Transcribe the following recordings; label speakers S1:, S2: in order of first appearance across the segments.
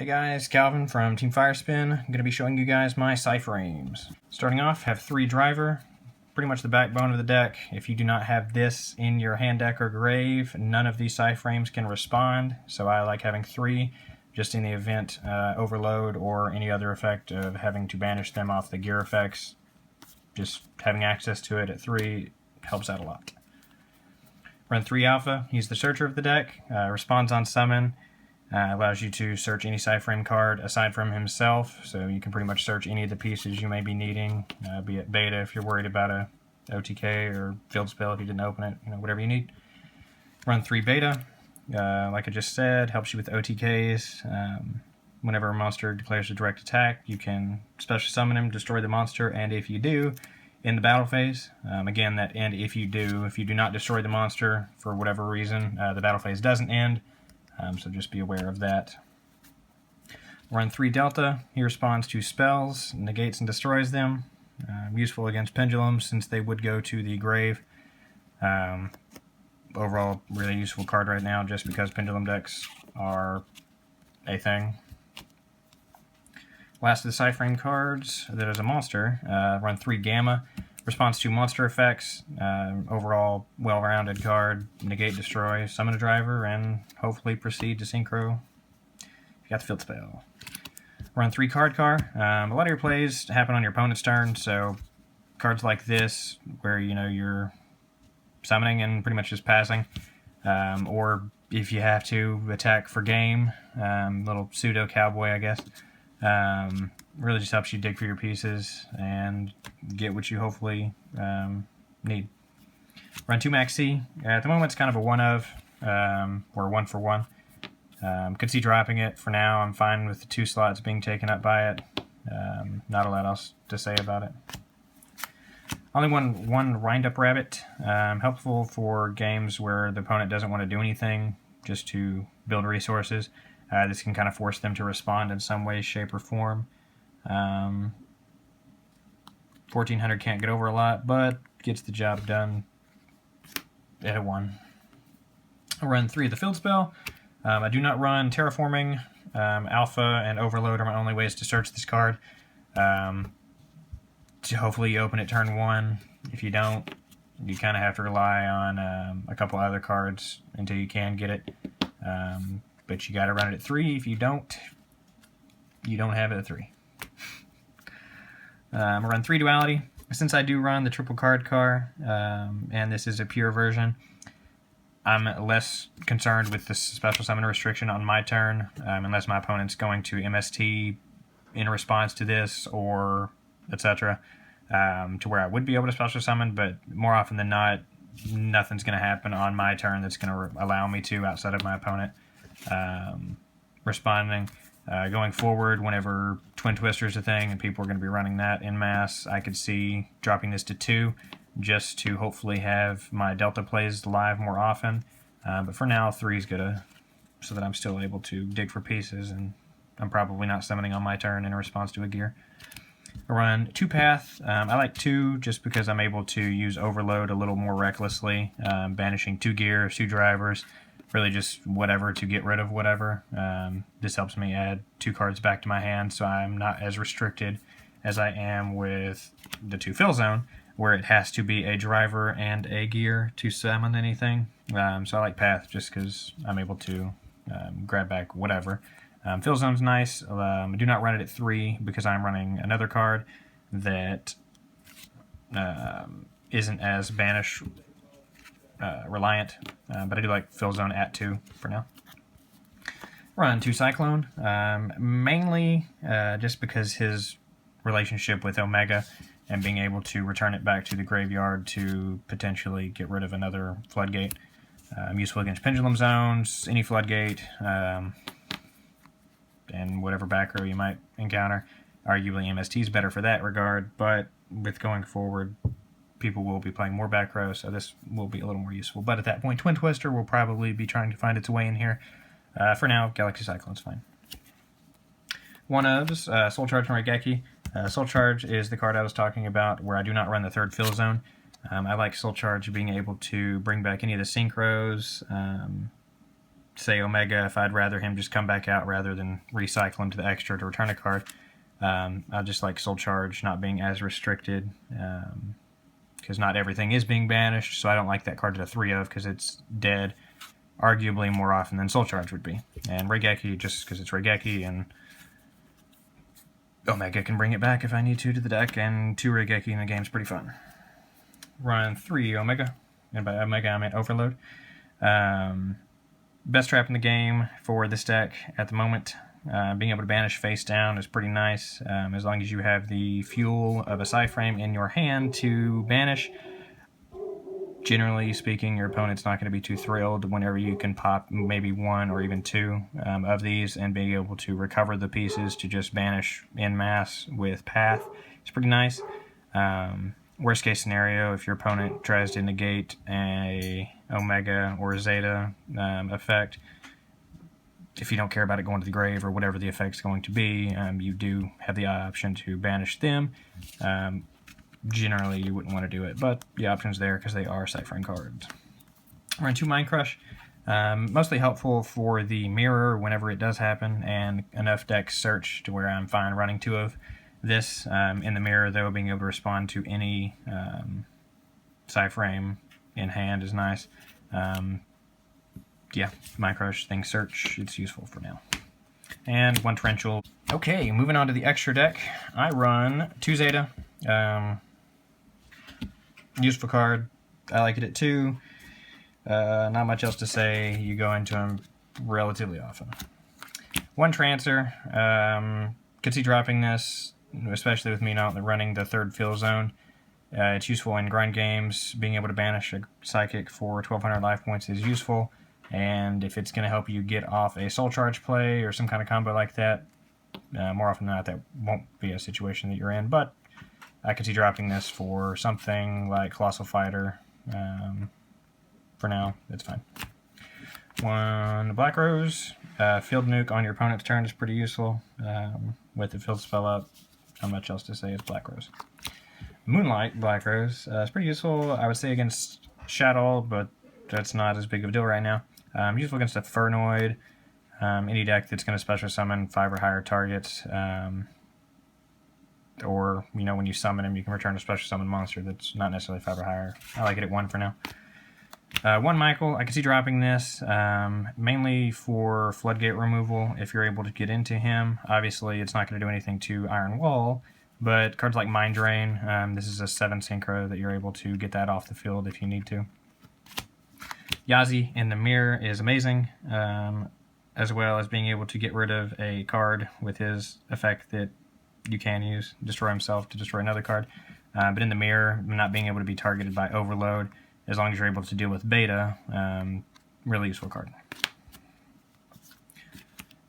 S1: Hey guys, Calvin from Team Firespin. I'm going to be showing you guys my Psy-Frames. Starting off, have 3 driver, pretty much the backbone of the deck. If you do not have this in your hand deck or grave, none of these Psy-Frames can respond, so I like having 3, just in the event overload or any other effect of having to banish them off the gear effects. Just having access to it at 3 helps out a lot. Run 3 Alpha, he's the searcher of the deck, responds on summon. Allows you to search any Psy-Frame card aside from himself, so you can pretty much search any of the pieces you may be needing, be it beta if you're worried about a OTK, or field spell if you didn't open it, whatever you need. Run 3 beta, like I just said, helps you with OTKs. Whenever a monster declares a direct attack, you can special summon him, destroy the monster, and if you do, in the battle phase, again, that end if you do not destroy the monster for whatever reason, the battle phase doesn't end. So just be aware of that. Run 3 Delta. He responds to spells, negates and destroys them. Useful against pendulums since they would go to the grave. Overall, really useful card right now just because pendulum decks are a thing. Last of the Psy-Frame cards, there's a monster. Run 3 Gamma. Responds to monster effects, overall well-rounded card, negate, destroy, summon a driver, and hopefully proceed to synchro if you got the field spell. Run 3 card car. A lot of your plays happen on your opponent's turn, so cards like this, where you're summoning and pretty much just passing, or if you have to attack for game, little pseudo cowboy, I guess. Really just helps you dig for your pieces and get what you hopefully need. Run 2 Max C. At the moment it's kind of a one of, or 1 for 1. Could see dropping it for now. I'm fine with the 2 slots being taken up by it. Not a lot else to say about it. Only one Wind Up Rabbit. Helpful for games where the opponent doesn't want to do anything, just to build resources. This can kind of force them to respond in some way, shape, or form. 1400 can't get over a lot, but gets the job done at a 1. I'll run 3 of the field spell. I do not run terraforming. Alpha and overload are my only ways to search this card. Hopefully you open it turn 1. If you don't, you kind of have to rely on a couple other cards until you can get it. But you got to run it at 3. If you don't, you don't have it at 3. I run 3 duality. Since I do run the triple card car, and this is a pure version, I'm less concerned with this special summon restriction on my turn, unless my opponent's going to MST in response to this, or etc., to where I would be able to special summon, but more often than not, nothing's going to happen on my turn that's going to allow me to outside of my opponent responding. Going forward, whenever Twin Twister is a thing and people are going to be running that en masse, I could see dropping this to 2 just to hopefully have my Delta plays live more often. But for now, 3 is good so that I'm still able to dig for pieces, and I'm probably not summoning on my turn in response to a gear. I run 2 Path. I like 2 just because I'm able to use Overload a little more recklessly, banishing 2 gears, 2 drivers, really just whatever to get rid of whatever. This helps me add 2 cards back to my hand, so I'm not as restricted as I am with the 2 Fill Zone, where it has to be a driver and a gear to summon anything. So I like Path just because I'm able to grab back whatever. Fill Zone's nice. I do not run it at 3 because I'm running another card that isn't as banish reliant, but I do like Fill Zone at 2 for now. Run 2 Cyclone, mainly just because his relationship with Omega and being able to return it back to the graveyard to potentially get rid of another Floodgate. Useful against Pendulum Zones, any Floodgate, and whatever back row you might encounter. Arguably MST is better for that regard, but with going forward, people will be playing more back row, so this will be a little more useful. But at that point, Twin Twister will probably be trying to find its way in here. For now, Galaxy Cyclone's fine. One ofs, Soul Charge from Raigeki. Soul Charge is the card I was talking about where I do not run the 3rd Fill Zone. I like Soul Charge being able to bring back any of the synchros, say Omega, if I'd rather him just come back out rather than recycle him to the extra to return a card. I just like Soul Charge not being as restricted, because not everything is being banished, so I don't like that card to the 3 of, because it's dead arguably more often than Soul Charge would be. And Raigeki, just because it's Raigeki, and Omega can bring it back if I need to the deck, and 2 Raigeki in the game is pretty fun. Run 3 Omega, and by Omega I meant Overload. Best trap in the game for this deck at the moment. Being able to banish face down is pretty nice, as long as you have the fuel of a Psy-Frame in your hand to banish. Generally speaking, your opponent's not going to be too thrilled whenever you can pop maybe 1 or even 2 of these and be able to recover the pieces to just banish en masse with Path. It's pretty nice. Worst case scenario, if your opponent tries to negate a Omega or Zeta effect, if you don't care about it going to the grave or whatever the effect's going to be, you do have the option to banish them. Generally, you wouldn't want to do it, but the option's there because they are Psy-Frame cards. Run 2 Mind Crush. Mostly helpful for the mirror whenever it does happen, and enough decks search to where I'm fine running 2 of this. In the mirror, though, being able to respond to any Psy-Frame in hand is nice. Yeah, Mind Crush, thing search, it's useful for now. And 1 Torrential. Okay, moving on to the extra deck. I run 2 Zeta. Useful card. I like it at 2. Not much else to say. You go into them relatively often. 1 Trancer. Could see dropping this, especially with me not running the 3rd fill zone. It's useful in grind games. Being able to banish a Psychic for 1200 life points is useful. And if it's going to help you get off a Soul Charge play or some kind of combo like that, more often than not, that won't be a situation that you're in. But I could see dropping this for something like Colossal Fighter. For now, it's fine. 1 Black Rose. Field Nuke on your opponent's turn is pretty useful. With the field spell up, not much else to say. It's Black Rose. Moonlight Black Rose. It's pretty useful, I would say, against Shadow, but that's not as big of a deal right now. Useful against a Fernoid. Any deck that's going to special summon 5 or higher targets. Or, you know, when you summon him, you can return a special summon monster that's not necessarily 5 or higher. I like it at 1 for now. 1 Michael, I can see dropping this, mainly for Floodgate removal if you're able to get into him. Obviously, it's not going to do anything to Iron Wall, but cards like Mind Drain, this is a 7 synchro that you're able to get that off the field if you need to. Yazi in the mirror is amazing, as well as being able to get rid of a card with his effect that you can use, destroy himself to destroy another card. But in the mirror, not being able to be targeted by Overload, as long as you're able to deal with Beta, really useful card.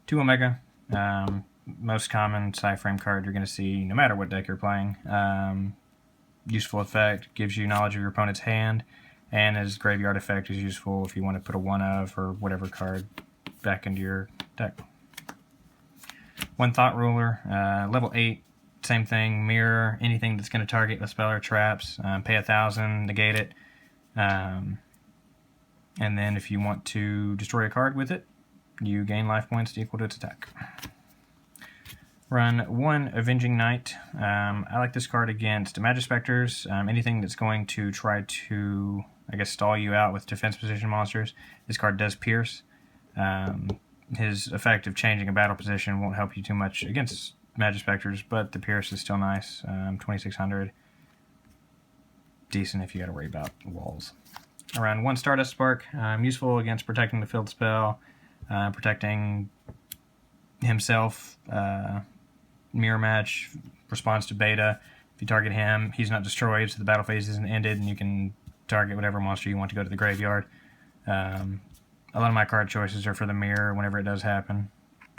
S1: 2 Omega, most common Psy-Frame card you're going to see no matter what deck you're playing. Useful effect, gives you knowledge of your opponent's hand, and his graveyard effect is useful if you want to put a 1 of or whatever card back into your deck. 1 Thought Ruler, level 8, same thing, mirror, anything that's going to target the spell or traps, pay 1,000, negate it, and then if you want to destroy a card with it, you gain life points equal to its attack. Run 1 Avenging Knight. I like this card against Magispectors, anything that's going to try to, I guess, stall you out with defense position monsters. This card does Pierce. His effect of changing a battle position won't help you too much against Magispectors, but the Pierce is still nice. 2,600. Decent if you got to worry about walls. Around 1 Stardust Spark. Useful against protecting the field spell, protecting himself. Mirror Match responds to Beta. If you target him, he's not destroyed, so the battle phase isn't ended, and you can target whatever monster you want to go to the graveyard. A lot of my card choices are for the mirror whenever it does happen,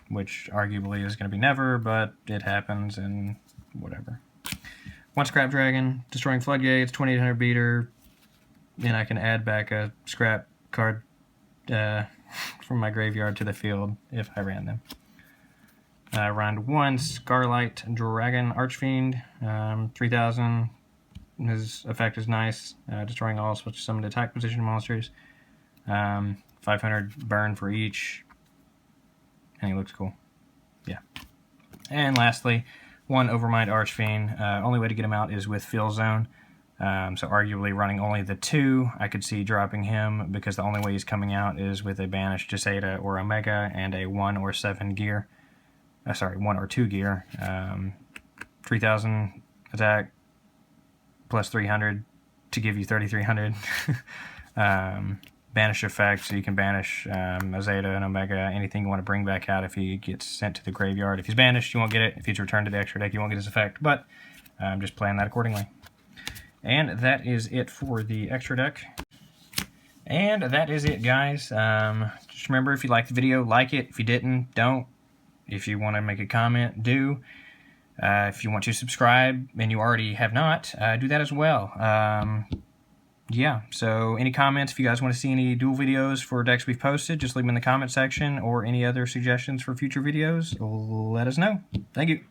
S1: which arguably is going to be never, but it happens and whatever. 1 Scrap Dragon, destroying Floodgates, 2,800 beater, and I can add back a scrap card from my graveyard to the field if I ran them. Round 1 Scarlight Dragon Archfiend, 3,000. His effect is nice, destroying all special summoned attack position monsters. 500 burn for each, and he looks cool. Yeah. And lastly, 1 Overmind Archfiend. Only way to get him out is with Fill Zone. So arguably running only the 2, I could see dropping him because the only way he's coming out is with a Banished Jeseda or Omega and a 1 or 7 gear. Sorry, 1 or 2 gear. 3,000 attack plus 300 to give you 3,300. Banish effect, so you can banish a Zeta and Omega, anything you want to bring back out if he gets sent to the graveyard. If he's banished, you won't get it. If he's returned to the extra deck, you won't get his effect. But just plan that accordingly. And that is it for the extra deck. And that is it, guys. Just remember, if you liked the video, like it. If you didn't, don't. If you want to make a comment, do. If you want to subscribe and you already have not, do that as well. Yeah, so any comments, if you guys want to see any duel videos for decks we've posted, just leave them in the comment section, or any other suggestions for future videos, let us know. Thank you.